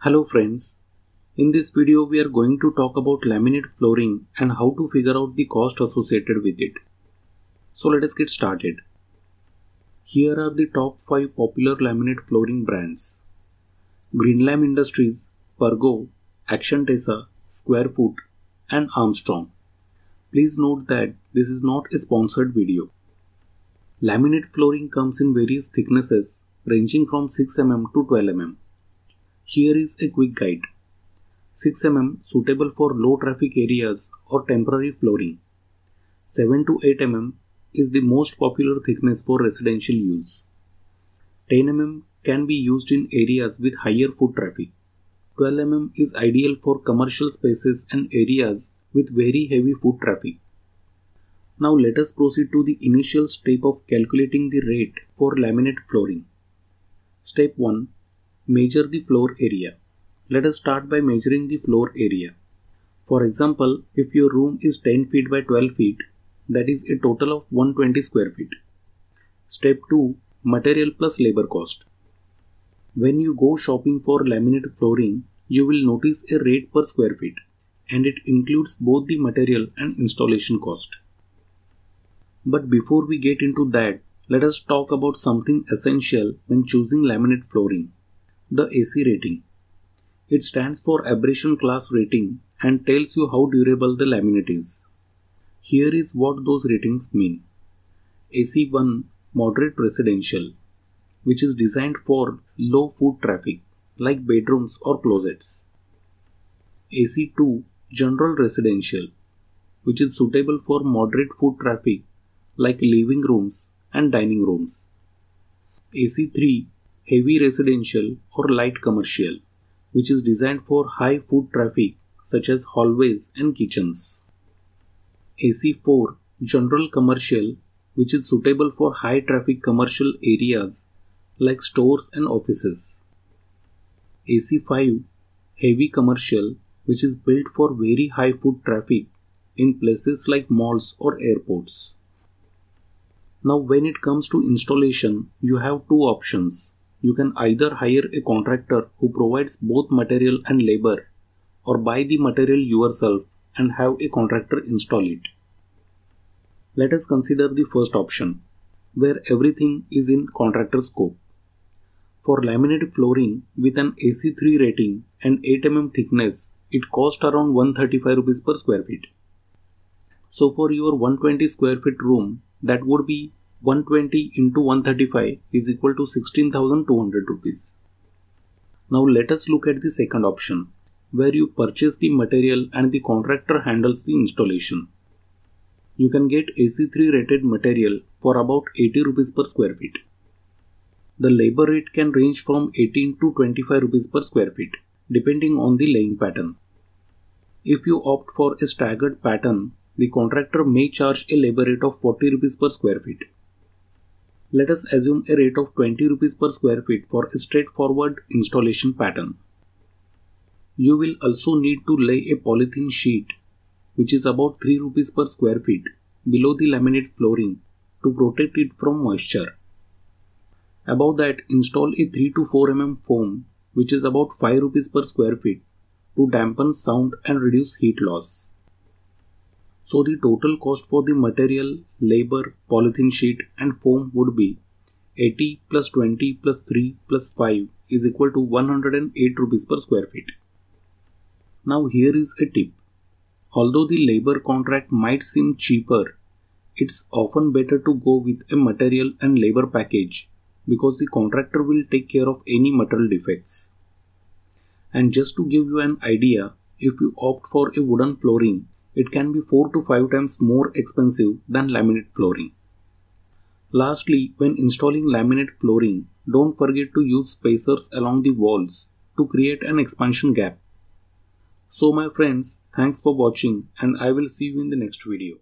Hello friends, in this video we are going to talk about laminate flooring and how to figure out the cost associated with it. So let us get started. Here are the top 5 popular laminate flooring brands: Greenlam Industries, Pergo, Action Tesa, Square Foot and Armstrong. Please note that this is not a sponsored video. Laminate flooring comes in various thicknesses ranging from 6 mm to 12 mm. Here is a quick guide. 6 mm suitable for low traffic areas or temporary flooring. 7 to 8 mm is the most popular thickness for residential use. 10 mm can be used in areas with higher foot traffic. 12 mm is ideal for commercial spaces and areas with very heavy foot traffic. Now let us proceed to the initial step of calculating the rate for laminate flooring. Step 1. Measure the floor area. Let us start by measuring the floor area. For example, if your room is 10 feet by 12 feet, that is a total of 120 square feet. Step 2. Material plus labor cost. When you go shopping for laminate flooring, you will notice a rate per square feet, and it includes both the material and installation cost. But before we get into that, let us talk about something essential when choosing laminate flooring: the AC rating. It stands for Abrasion Class Rating and tells you how durable the laminate is. Here is what those ratings mean. AC1 Moderate Residential, which is designed for low foot traffic like bedrooms or closets. AC2 General Residential, which is suitable for moderate foot traffic like living rooms and dining rooms. AC3 Heavy Residential or Light Commercial, which is designed for high foot traffic such as hallways and kitchens. AC4 General Commercial, which is suitable for high traffic commercial areas like stores and offices. AC5 Heavy Commercial, which is built for very high foot traffic in places like malls or airports. Now when it comes to installation, you have two options. You can either hire a contractor who provides both material and labor, or buy the material yourself and have a contractor install it. Let us consider the first option, where everything is in contractor scope. For laminate flooring with an AC3 rating and 8 mm thickness, it costs around 135 rupees per square feet. So for your 120 square feet room, that would be 120 into 135 is equal to 16,200 rupees. Now let us look at the second option, where you purchase the material and the contractor handles the installation. You can get AC3 rated material for about 80 rupees per square feet. The labor rate can range from 18 to 25 rupees per square feet, depending on the laying pattern. If you opt for a staggered pattern, the contractor may charge a labor rate of 40 rupees per square feet. Let us assume a rate of 20 rupees per square feet for a straightforward installation pattern. You will also need to lay a polythene sheet, which is about 3 rupees per square feet, below the laminate flooring to protect it from moisture. Above that, install a 3 to 4 mm foam, which is about 5 rupees per square feet, to dampen sound and reduce heat loss. So the total cost for the material, labor, polythene sheet and foam would be 80 plus 20 plus 3 plus 5 is equal to 108 rupees per square feet. Now here is a tip. Although the labor contract might seem cheaper, it's often better to go with a material and labor package because the contractor will take care of any material defects. And just to give you an idea, if you opt for a wooden flooring, it can be 4 to 5 times more expensive than laminate flooring. Lastly, when installing laminate flooring, don't forget to use spacers along the walls to create an expansion gap. So my friends, thanks for watching and I will see you in the next video.